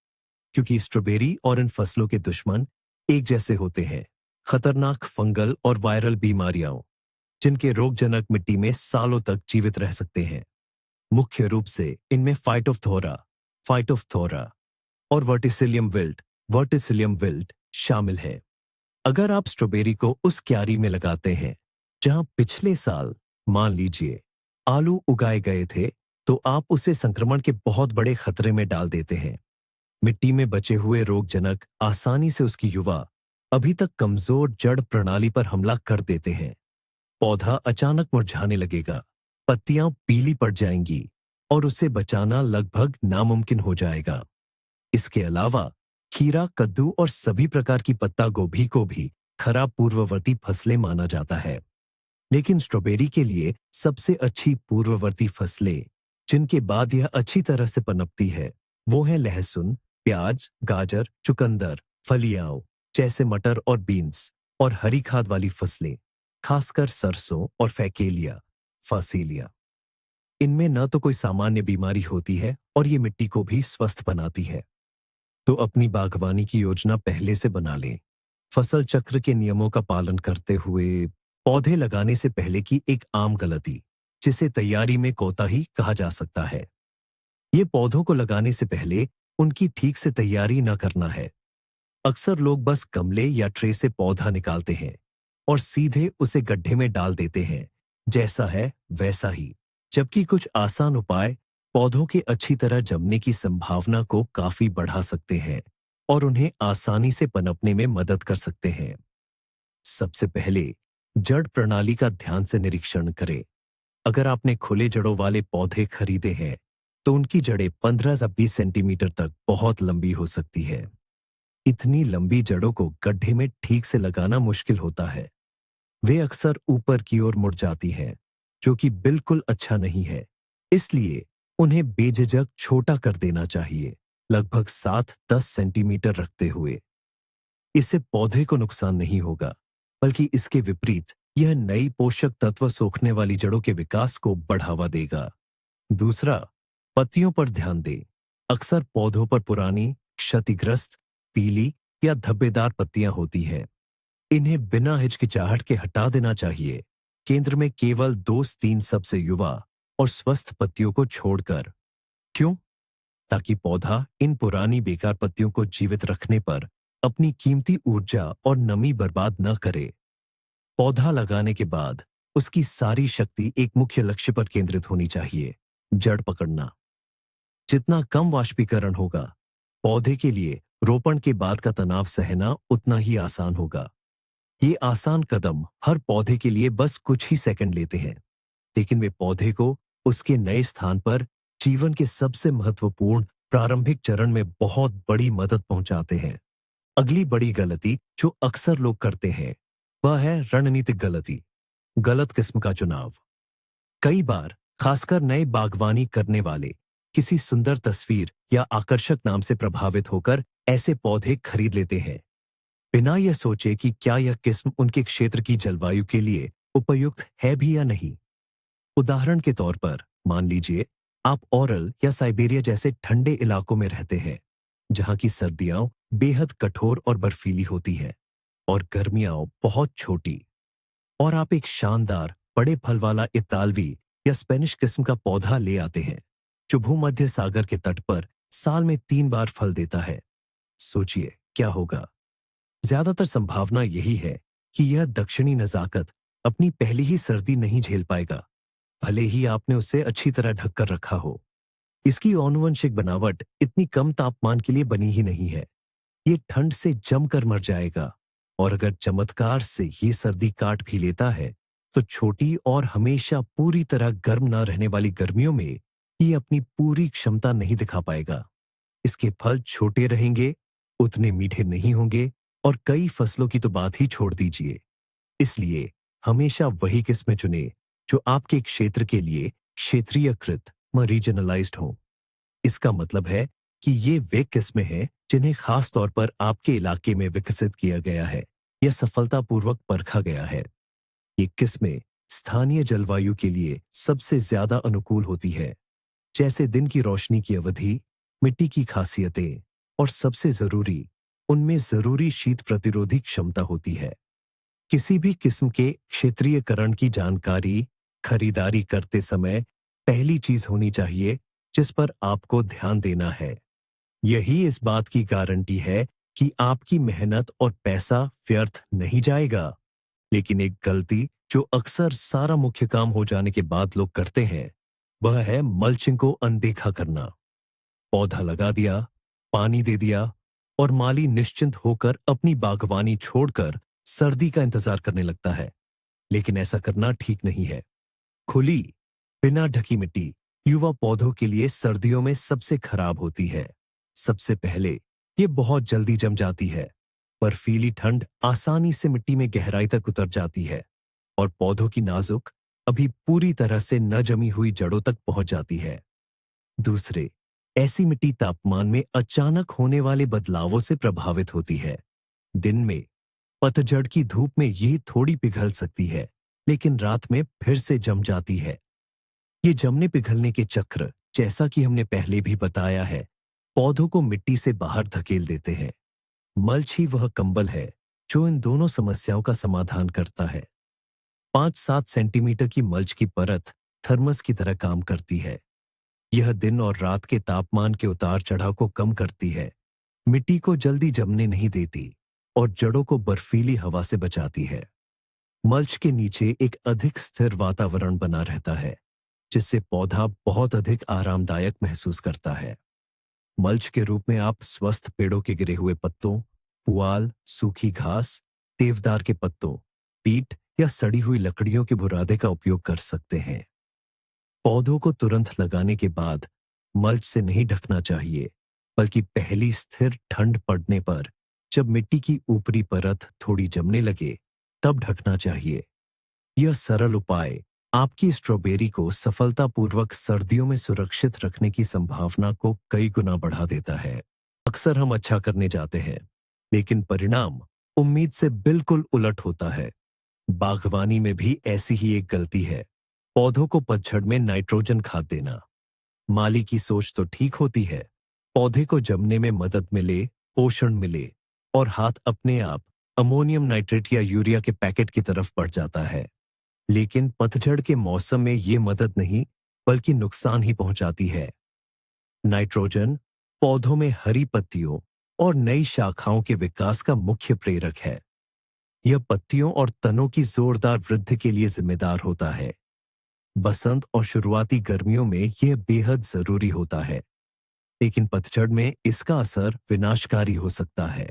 A: क्योंकि स्ट्रॉबेरी और इन फसलों के दुश्मन एक जैसे होते हैं। खतरनाक फंगल और वायरल बीमारियां जिनके रोगजनक मिट्टी में सालों तक जीवित रह सकते हैं। मुख्य रूप से इनमें फाइटोफ्थोरा और वर्टिसिलियम विल्ट शामिल है। अगर आप स्ट्रॉबेरी को उस क्यारी में लगाते हैं जहां पिछले साल मान लीजिए आलू उगाए गए थे, तो आप उसे संक्रमण के बहुत बड़े खतरे में डाल देते हैं। मिट्टी में बचे हुए रोगजनक आसानी से उसकी युवा अभी तक कमजोर जड़ प्रणाली पर हमला कर देते हैं। पौधा अचानक मुरझाने लगेगा, पत्तियां पीली पड़ जाएंगी और उसे बचाना लगभग नामुमकिन हो जाएगा। इसके अलावा खीरा, कद्दू और सभी प्रकार की पत्ता गोभी को भी खराब पूर्ववर्ती फसलें माना जाता है। लेकिन स्ट्रॉबेरी के लिए सबसे अच्छी पूर्ववर्ती फसलें जिनके बाद यह अच्छी तरह से पनपती है, वो है लहसुन, प्याज, गाजर, चुकंदर, फलियां जैसे मटर और बीन्स, और हरी खाद वाली फसलें, खासकर सरसों और फासीलिया। इनमें न तो कोई सामान्य बीमारी होती है और ये मिट्टी को भी स्वस्थ बनाती है। तो अपनी बागवानी की योजना पहले से बना लें। फसल चक्र के नियमों का पालन करते हुए पौधे लगाने से पहले की एक आम गलती, जिसे तैयारी में कोताही कहा जा सकता है, ये पौधों को लगाने से पहले उनकी ठीक से तैयारी न करना है। अक्सर लोग बस गमले या ट्रे से पौधा निकालते हैं और सीधे उसे गड्ढे में डाल देते हैं, जैसा है वैसा ही। जबकि कुछ आसान उपाय पौधों के अच्छी तरह जमने की संभावना को काफी बढ़ा सकते हैं और उन्हें आसानी से पनपने में मदद कर सकते हैं। सबसे पहले जड़ प्रणाली का ध्यान से निरीक्षण करें। अगर आपने खुले जड़ों वाले पौधे खरीदे हैं, तो उनकी जड़ें 15 से 20 सेंटीमीटर तक बहुत लंबी हो सकती है। इतनी लंबी जड़ों को गड्ढे में ठीक से लगाना मुश्किल होता है। वे अक्सर ऊपर की ओर मुड़ जाती हैं, जो कि बिल्कुल अच्छा नहीं है। इसलिए उन्हें बेझिझक छोटा कर देना चाहिए, लगभग 7-10 सेंटीमीटर रखते हुए। इससे पौधे को नुकसान नहीं होगा, बल्कि इसके विपरीत यह नई पोषक तत्व सोखने वाली जड़ों के विकास को बढ़ावा देगा। दूसरा, पत्तियों पर ध्यान दें। अक्सर पौधों पर पुरानी, क्षतिग्रस्त, पीली या धब्बेदार पत्तियां होती हैं। इन्हें बिना हिचकिचाहट के हटा देना चाहिए। केंद्र में केवल 2 से 3 सबसे युवा और स्वस्थ पत्तियों को छोड़कर। क्यों? ताकि पौधा इन पुरानी बेकार पत्तियों को जीवित रखने पर अपनी कीमती ऊर्जा और नमी बर्बाद न करे। पौधा लगाने के बाद उसकी सारी शक्ति एक मुख्य लक्ष्य पर केंद्रित होनी चाहिए, जड़ पकड़ना। जितना कम वाष्पीकरण होगा, पौधे के लिए रोपण के बाद का तनाव सहना उतना ही आसान होगा। ये आसान कदम हर पौधे के लिए बस कुछ ही सेकंड लेते हैं, लेकिन वे पौधे को उसके नए स्थान पर जीवन के सबसे महत्वपूर्ण प्रारंभिक चरण में बहुत बड़ी मदद पहुंचाते हैं। अगली बड़ी गलती जो अक्सर लोग करते हैं, वह है रणनीतिक गलती, गलत किस्म का चुनाव। कई बार, खासकर नए बागवानी करने वाले, किसी सुंदर तस्वीर या आकर्षक नाम से प्रभावित होकर ऐसे पौधे खरीद लेते हैं, बिना यह सोचे कि क्या यह किस्म उनके क्षेत्र की जलवायु के लिए उपयुक्त है भी या नहीं। उदाहरण के तौर पर, मान लीजिए आप ओरल या साइबेरिया जैसे ठंडे इलाकों में रहते हैं, जहां की सर्दियां बेहद कठोर और बर्फीली होती हैं और गर्मियां बहुत छोटी, और आप एक शानदार बड़े फल वाला इतालवी या स्पेनिश किस्म का पौधा ले आते हैं जो भूमध्य सागर के तट पर साल में 3 बार फल देता है। सोचिए क्या होगा। ज्यादातर संभावना यही है कि यह दक्षिणी नजाकत अपनी पहली ही सर्दी नहीं झेल पाएगा, भले ही आपने उसे अच्छी तरह ढक कर रखा हो। इसकी आनुवंशिक बनावट इतनी कम तापमान के लिए बनी ही नहीं है। ये ठंड से जमकर मर जाएगा, और अगर चमत्कार से ये सर्दी काट भी लेता है तो छोटी और हमेशा पूरी तरह गर्म न रहने वाली गर्मियों में ये अपनी पूरी क्षमता नहीं दिखा पाएगा। इसके फल छोटे रहेंगे, उतने मीठे नहीं होंगे, और कई फसलों की तो बात ही छोड़ दीजिए। इसलिए हमेशा वही किस्में चुने जो आपके क्षेत्र के लिए क्षेत्रीयकृत रीजनलाइज्ड हों। इसका मतलब है कि ये वे किस्में हैं जिन्हें खास तौर पर आपके इलाके में विकसित किया गया है या सफलतापूर्वक परखा गया है। ये किस्में स्थानीय जलवायु के लिए सबसे ज्यादा अनुकूल होती है, जैसे दिन की रोशनी की अवधि, मिट्टी की खासियतें, और सबसे जरूरी, उनमें जरूरी शीत प्रतिरोधी क्षमता होती है। किसी भी किस्म के क्षेत्रीयकरण की जानकारी खरीदारी करते समय पहली चीज होनी चाहिए जिस पर आपको ध्यान देना है। यही इस बात की गारंटी है कि आपकी मेहनत और पैसा व्यर्थ नहीं जाएगा। लेकिन एक गलती जो अक्सर सारा मुख्य काम हो जाने के बाद लोग करते हैं, वह है मल्चिंग को अनदेखा करना। पौधा लगा दिया, पानी दे दिया, और माली निश्चिंत होकर अपनी बागवानी छोड़कर सर्दी का इंतजार करने लगता है। लेकिन ऐसा करना ठीक नहीं है। खुली, बिना ढकी मिट्टी युवा पौधों के लिए सर्दियों में सबसे खराब होती है। सबसे पहले ये बहुत जल्दी जम जाती है। बर्फीली ठंड आसानी से मिट्टी में गहराई तक उतर जाती है, और पौधों की नाजुक, अभी पूरी तरह से न जमी हुई जड़ों तक पहुंच जाती है। दूसरे, ऐसी मिट्टी तापमान में अचानक होने वाले बदलावों से प्रभावित होती है। दिन में पतझड़ की धूप में ये थोड़ी पिघल सकती है, लेकिन रात में फिर से जम जाती है। ये जमने पिघलने के चक्र, जैसा कि हमने पहले भी बताया है, पौधों को मिट्टी से बाहर धकेल देते हैं। मल्च ही वह कंबल है जो इन दोनों समस्याओं का समाधान करता है। 5-7 सेंटीमीटर की मल्च की परत थर्मस की तरह काम करती है। यह दिन और रात के तापमान के उतार चढ़ाव को कम करती है, मिट्टी को जल्दी जमने नहीं देती, और जड़ों को बर्फीली हवा से बचाती है। मल्च के नीचे एक अधिक स्थिर वातावरण बना रहता है, जिससे पौधा बहुत अधिक आरामदायक महसूस करता है। मल्च के रूप में आप स्वस्थ पेड़ों के गिरे हुए पत्तों, पुआल, सूखी घास, देवदार के पत्तों, पीट या सड़ी हुई लकड़ियों के बुरादे का उपयोग कर सकते हैं। पौधों को तुरंत लगाने के बाद मल्च से नहीं ढकना चाहिए, बल्कि पहली स्थिर ठंड पड़ने पर, जब मिट्टी की ऊपरी परत थोड़ी जमने लगे, तब ढकना चाहिए। यह सरल उपाय आपकी स्ट्रॉबेरी को सफलतापूर्वक सर्दियों में सुरक्षित रखने की संभावना को कई गुना बढ़ा देता है। अक्सर हम अच्छा करने जाते हैं, लेकिन परिणाम उम्मीद से बिल्कुल उलट होता है। बागवानी में भी ऐसी ही एक गलती है, पौधों को पतझड़ में नाइट्रोजन खाद देना। माली की सोच तो ठीक होती है, पौधे को जमने में मदद मिले, पोषण मिले, और हाथ अपने आप अमोनियम नाइट्रेट या यूरिया के पैकेट की तरफ बढ़ जाता है। लेकिन पतझड़ के मौसम में ये मदद नहीं, बल्कि नुकसान ही पहुंचाती है। नाइट्रोजन पौधों में हरी पत्तियों और नई शाखाओं के विकास का मुख्य प्रेरक है। यह पत्तियों और तनों की जोरदार वृद्धि के लिए जिम्मेदार होता है। बसंत और शुरुआती गर्मियों में यह बेहद जरूरी होता है, लेकिन पतझड़ में इसका असर विनाशकारी हो सकता है।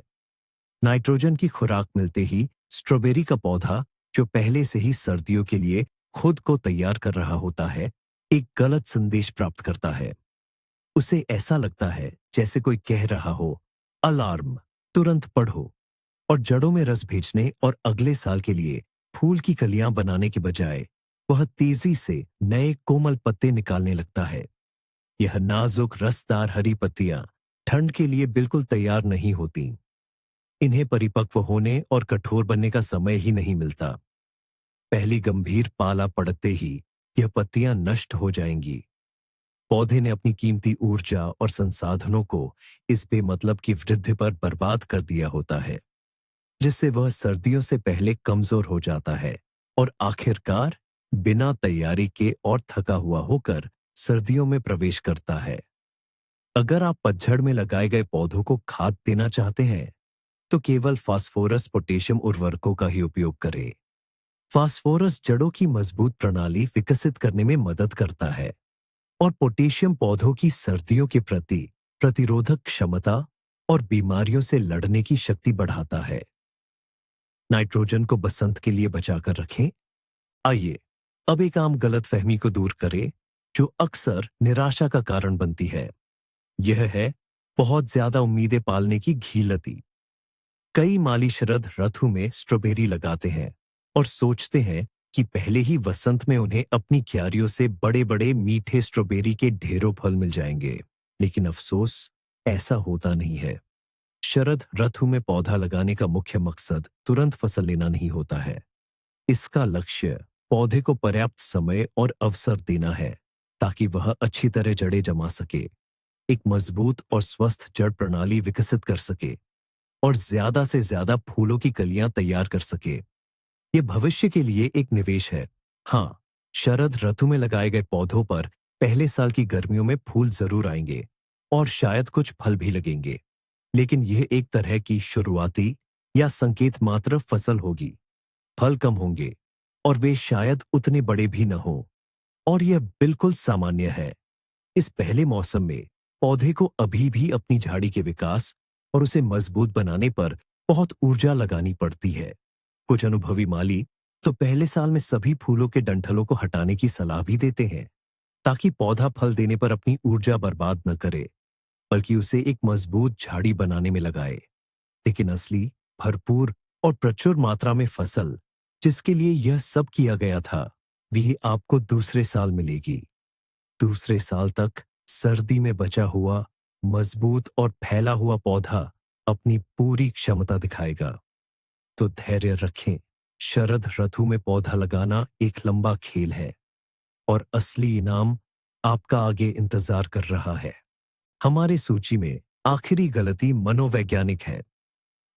A: नाइट्रोजन की खुराक मिलते ही स्ट्रॉबेरी का पौधा, जो पहले से ही सर्दियों के लिए खुद को तैयार कर रहा होता है, एक गलत संदेश प्राप्त करता है। उसे ऐसा लगता है जैसे कोई कह रहा हो, अलार्म, तुरंत पढ़ो, और जड़ों में रस भेजने और अगले साल के लिए फूल की कलियां बनाने के बजाय वह तेजी से नए कोमल पत्ते निकालने लगता है। यह नाजुक रसदार हरी पत्तियां ठंड के लिए बिल्कुल तैयार नहीं होती। इन्हें परिपक्व होने और कठोर बनने का समय ही नहीं मिलता। पहली गंभीर पाला पड़ते ही यह पत्तियां नष्ट हो जाएंगी। पौधे ने अपनी कीमती ऊर्जा और संसाधनों को इस बेमतलब की वृद्धि पर बर्बाद कर दिया होता है, जिससे वह सर्दियों से पहले कमजोर हो जाता है और आखिरकार बिना तैयारी के और थका हुआ होकर सर्दियों में प्रवेश करता है। अगर आप पतझड़ में लगाए गए पौधों को खाद देना चाहते हैं, तो केवल फास्फोरस पोटेशियम उर्वरकों का ही उपयोग करें। फास्फोरस जड़ों की मजबूत प्रणाली विकसित करने में मदद करता है और पोटेशियम पौधों की सर्दियों के प्रति प्रतिरोधक क्षमता और बीमारियों से लड़ने की शक्ति बढ़ाता है। नाइट्रोजन को बसंत के लिए बचाकर रखें। आइए अब एक आम गलतफहमी को दूर करें जो अक्सर निराशा का कारण बनती है। यह है बहुत ज्यादा उम्मीदें पालने की घीलती। कई माली शरद ऋतु में स्ट्रॉबेरी लगाते हैं और सोचते हैं कि पहले ही वसंत में उन्हें अपनी क्यारियों से बड़े बड़े मीठे स्ट्रॉबेरी के ढेरों फल मिल जाएंगे। लेकिन अफसोस, ऐसा होता नहीं है। शरद ऋतु में पौधा लगाने का मुख्य मकसद तुरंत फसल लेना नहीं होता है। इसका लक्ष्य पौधे को पर्याप्त समय और अवसर देना है ताकि वह अच्छी तरह जड़ें जमा सके, एक मजबूत और स्वस्थ जड़ प्रणाली विकसित कर सके और ज्यादा से ज्यादा फूलों की कलियां तैयार कर सके। यह भविष्य के लिए एक निवेश है। हाँ, शरद ऋतु में लगाए गए पौधों पर पहले साल की गर्मियों में फूल जरूर आएंगे और शायद कुछ फल भी लगेंगे, लेकिन यह एक तरह की शुरुआती या संकेत मात्र फसल होगी। फल कम होंगे और वे शायद उतने बड़े भी न हों, और यह बिल्कुल सामान्य है। इस पहले मौसम में पौधे को अभी भी अपनी झाड़ी के विकास और उसे मजबूत बनाने पर बहुत ऊर्जा लगानी पड़ती है। कुछ अनुभवी माली तो पहले साल में सभी फूलों के डंठलों को हटाने की सलाह भी देते हैं ताकि पौधा फल देने पर अपनी ऊर्जा बर्बाद न करे, बल्कि उसे एक मजबूत झाड़ी बनाने में लगाए। लेकिन असली, भरपूर और प्रचुर मात्रा में फसल जिसके लिए यह सब किया गया था, वही आपको दूसरे साल मिलेगी। दूसरे साल तक सर्दी में बचा हुआ मजबूत और फैला हुआ पौधा अपनी पूरी क्षमता दिखाएगा। तो धैर्य रखें। शरद ऋतु में पौधा लगाना एक लंबा खेल है और असली इनाम आपका आगे इंतजार कर रहा है। हमारे सूची में आखिरी गलती मनोवैज्ञानिक है।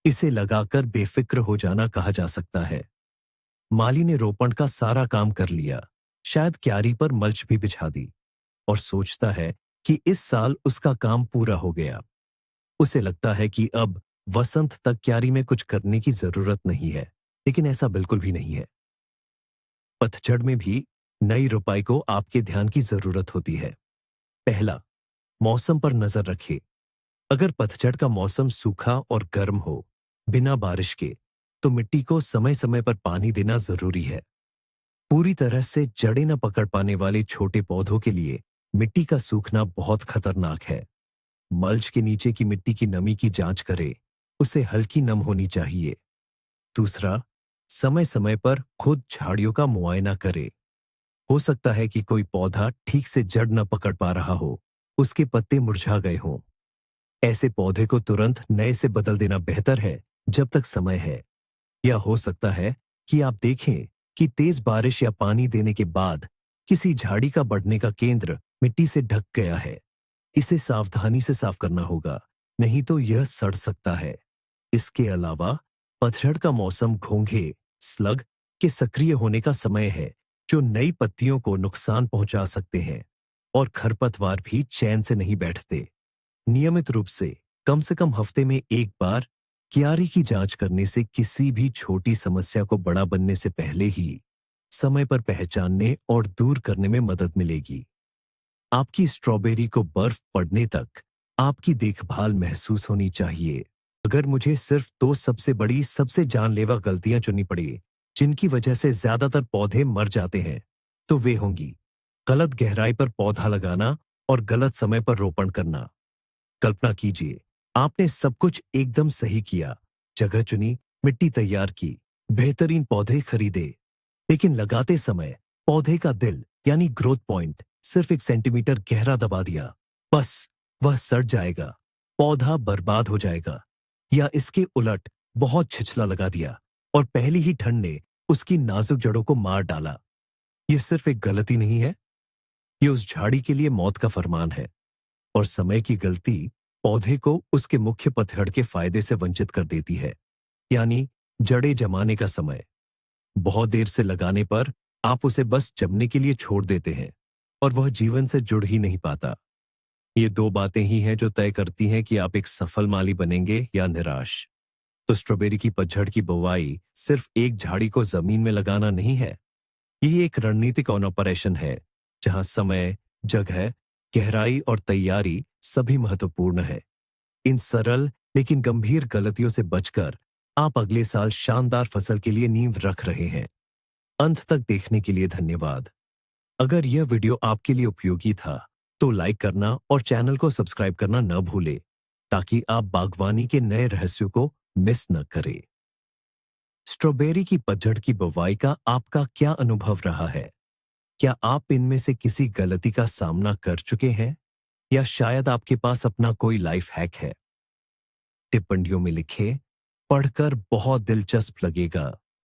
A: इसे लगाकर बेफिक्र हो जाना कहा जा सकता है। माली ने रोपण का सारा काम कर लिया, शायद क्यारी पर मल्च भी बिछा दी, और सोचता है कि इस साल उसका काम पूरा हो गया। उसे लगता है कि अब वसंत तक क्यारी में कुछ करने की जरूरत नहीं है, लेकिन ऐसा बिल्कुल भी नहीं है। पतझड़ में भी नई रोपाई को आपके ध्यान की जरूरत होती है। पहला, मौसम पर नजर रखें। अगर पतझड़ का मौसम सूखा और गर्म हो, बिना बारिश के, तो मिट्टी को समय समय पर पानी देना जरूरी है। पूरी तरह से जड़ें न पकड़ पाने वाले छोटे पौधों के लिए मिट्टी का सूखना बहुत खतरनाक है। मल्च के नीचे की मिट्टी की नमी की जांच करें, उसे हल्की नम होनी चाहिए। दूसरा, समय समय पर खुद झाड़ियों का मुआयना करें। हो सकता है कि कोई पौधा ठीक से जड़ न पकड़ पा रहा हो, उसके पत्ते मुरझा गए हों। ऐसे पौधे को तुरंत नए से बदल देना बेहतर है जब तक समय है। या हो सकता है कि आप देखें कि तेज बारिश या पानी देने के बाद किसी झाड़ी का बढ़ने का केंद्र मिट्टी से ढक गया है। इसे सावधानी से साफ करना होगा, नहीं तो यह सड़ सकता है। इसके अलावा पतझड़ का मौसम घोंघे, स्लग के सक्रिय होने का समय है, जो नई पत्तियों को नुकसान पहुंचा सकते हैं, और खरपतवार भी चैन से नहीं बैठते। नियमित रूप से कम हफ्ते में एक बार क्यारी की जांच करने से किसी भी छोटी समस्या को बड़ा बनने से पहले ही समय पर पहचानने और दूर करने में मदद मिलेगी। आपकी स्ट्रॉबेरी को बर्फ पड़ने तक आपकी देखभाल महसूस होनी चाहिए। अगर मुझे सिर्फ दो सबसे बड़ी, सबसे जानलेवा गलतियां चुननी पड़ी जिनकी वजह से ज्यादातर पौधे मर जाते हैं, तो वे होंगी गलत गहराई पर पौधा लगाना और गलत समय पर रोपण करना। कल्पना कीजिए, आपने सब कुछ एकदम सही किया, जगह चुनी, मिट्टी तैयार की, बेहतरीन पौधे खरीदे, लेकिन लगाते समय पौधे का दिल यानी ग्रोथ पॉइंट सिर्फ 1 सेंटीमीटर गहरा दबा दिया। बस वह सड़ जाएगा, पौधा बर्बाद हो जाएगा। या इसके उलट बहुत छिछला लगा दिया और पहली ही ठंड ने उसकी नाजुक जड़ों को मार डाला। यह सिर्फ एक गलती नहीं है, यह उस झाड़ी के लिए मौत का फरमान है। और समय की गलती पौधे को उसके मुख्य पतझड़ के फायदे से वंचित कर देती है, यानी जड़ें जमाने का समय। बहुत देर से लगाने पर आप उसे बस जमने के लिए छोड़ देते हैं और वह जीवन से जुड़ ही नहीं पाता। ये दो बातें ही हैं जो तय करती हैं कि आप एक सफल माली बनेंगे या निराश। तो स्ट्रॉबेरी की पतझड़ की बुवाई सिर्फ एक झाड़ी को जमीन में लगाना नहीं है। ये एक रणनीतिक ऑपरेशन है जहां समय, जगह, गहराई और तैयारी सभी महत्वपूर्ण है। इन सरल लेकिन गंभीर गलतियों से बचकर आप अगले साल शानदार फसल के लिए नींव रख रहे हैं। अंत तक देखने के लिए धन्यवाद। अगर यह वीडियो आपके लिए उपयोगी था तो लाइक करना और चैनल को सब्सक्राइब करना न भूलें ताकि आप बागवानी के नए रहस्यों को मिस न करें। स्ट्रॉबेरी की पतझड़ की बुवाई का आपका क्या अनुभव रहा है? क्या आप इनमें से किसी गलती का सामना कर चुके हैं या शायद आपके पास अपना कोई लाइफ हैक है? टिप्पणियों में लिखें, पढ़कर बहुत दिलचस्प लगेगा।